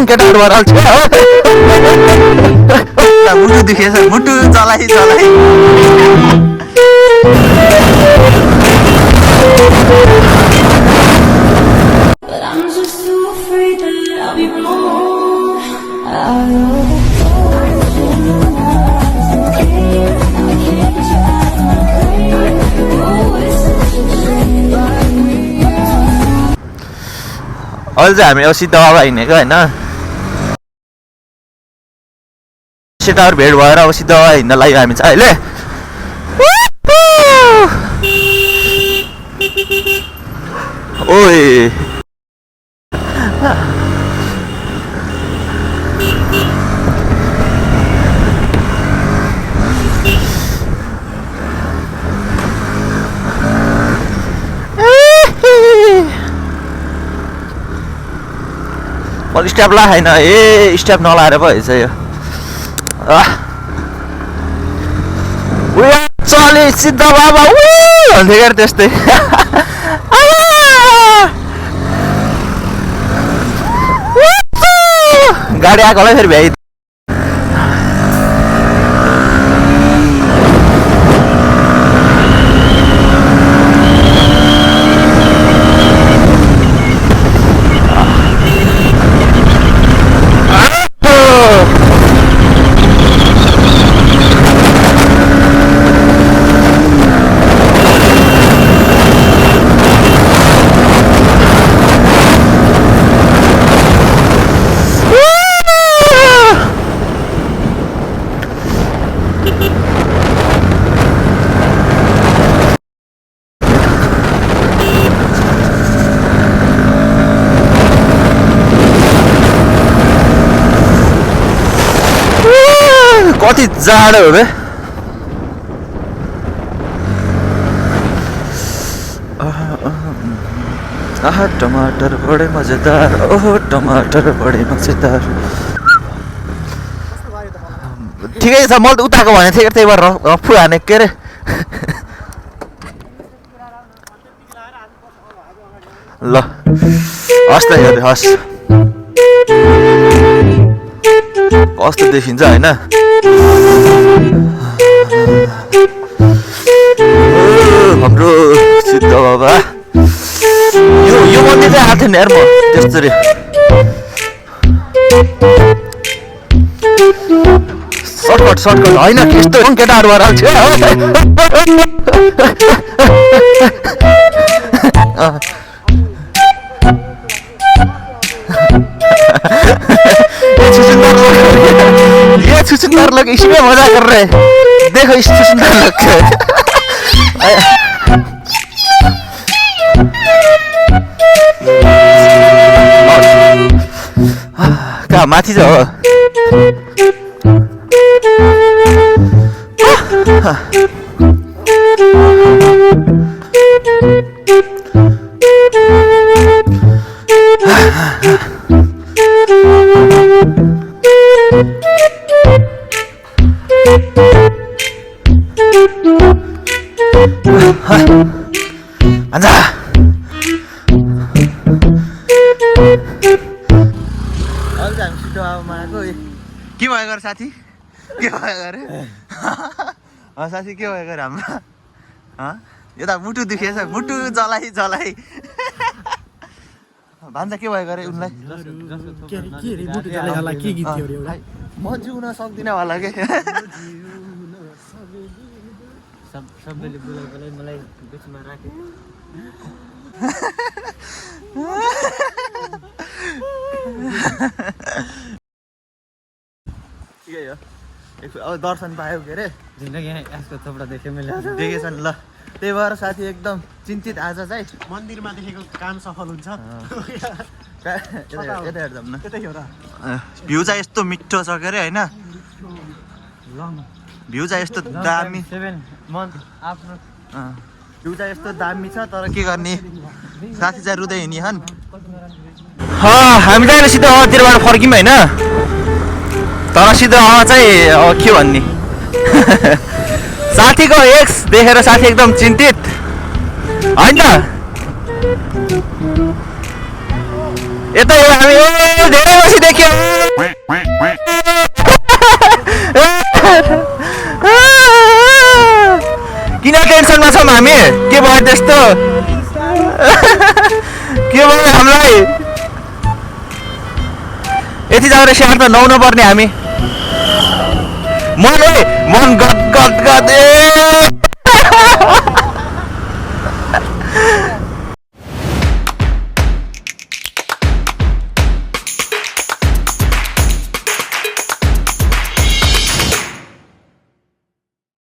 हौ केटाहरु भएर आउँछ मुटु दुखेछ मुटु चलाइ But I'm just too afraid that I'll be wrong. अहिले चाहिँ हामी अब सिद्धबाबा हिँडेको होइन सेटाहरू भेट भएर अब सिद्धबाबा हिँड्न लाग्यो हामी चाहिँ अहिले ओए मैले स्ट्याप लगाएन ए स्ट्याप नलाएर पो भएछ यो चले सिद्ध बाबा भन्दै गएर त्यस्तै गाडी आएको होला फेरि भ्याइ कति जाडो हो बे आहा टमाटर बडे मजेदार ओहो टमाटर बडे मजेदार ठिकै छ मैले त उताको भनेको थिएँ त्यही भएर रफु हाने के अरे ल हस् त हेरे हस् कस्तो देखिन्छ होइन हाम्रो सिद्ध बाबा यो मन्दिर चाहिँ आएको थिएन यार म त्यसरी सर्टकट होइन त्यस्तो केटाहरू भएर आउँछ ये छुछुंदर लोग इसमें मजा कर रहे हैं देखो इस छुछुंदर लोग कहाँ माथि छ हो 앉아 अहिले हामी सिद्धबाबामा आएको के भयो गर साथी के भयो गरे साथी के भयो गरे हाम्रो यता मुटु दुखेछ मुटु जलाइ भान्जा के भयो गरे उनलाई म जिउन सक्दिनँ होला के सबैले बोलाइ मलाई बिचमा राखे ठिकै हो अब दर्शन पायो के अरे जिन्दगी यसको थोपडा देखेँ मैले देखेछन् ल त्यही भएर साथी एकदम चिन्तित आज चाहिँ मन्दिरमा देखेको काम सफल हुन्छ यता हेर्दा न त्यतै हो र भ्यू चाहिँ यस्तो मिठो छ के अरे होइन भ्यू चाहिँ यस्तो दामी 7 मन्थ आफ्नो भ्यू चाहिँ यस्तो दामी छ तर के गर्ने साथी चाहिँ रुँदै हिँडिहन् हामी चाहिँ सिधै अतिरबाट फर्क्यौँ होइन तर सिधै चाहिँ अब के भन्ने साथीको एक्स देखेर साथी एकदम चिन्तित होइन त यतै हामी धेरै बसी देख्यौँ के भयो त्यस्तो के भयो हामीलाई यति जाँदा स्याहार त नहुनु पर्ने हामी मन गद गद गद